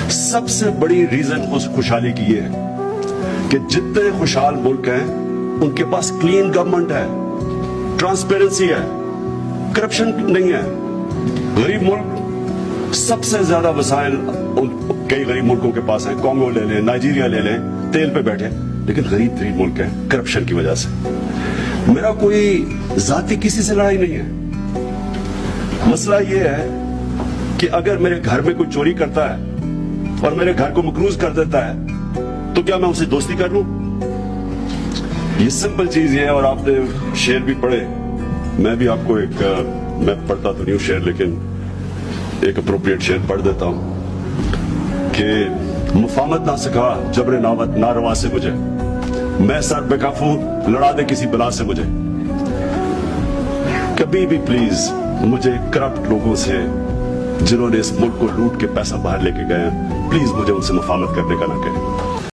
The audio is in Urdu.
سب سے بڑی ریزن اس خوشحالی کی یہ ہے کہ جتنے خوشحال ملک ہیں ان کے پاس کلین گورنمنٹ ہے، ٹرانسپیرنسی ہے، کرپشن نہیں ہے۔ غریب ملک سب سے زیادہ وسائل کئی غریب ملکوں کے پاس ہیں، کانگو لے لیں، نائجیریا لے لیں، تیل پہ بیٹھے، لیکن غریب ترین ملک ہے کرپشن کی وجہ سے۔ میرا کوئی ذاتی کسی سے لڑائی نہیں ہے، مسئلہ یہ ہے کہ اگر میرے گھر میں کوئی چوری کرتا ہے اور میرے گھر کو مقروض کر دیتا ہے تو کیا میں اسے دوستی کر لوں؟ یہ سمپل چیز یہ ہے۔ اور آپ نے شعر بھی پڑھے، میں بھی آپ کو میں پڑھتا تو نہیں ہوں شعر، لیکن ایک اپروپریٹ شعر پڑھ دیتا ہوں کہ مفاہمت نہ سکھا جبر ناروا سے مجھے، میں سر بے کافو لڑا دے کسی بلا سے مجھے۔ کبھی بھی پلیز مجھے کرپٹ لوگوں سے جنہوں نے اس ملک کو لوٹ کے پیسہ باہر لے کے گئے ہیں، پلیز مجھے ان سے مفاہمت کرنے کا نہ کہیں۔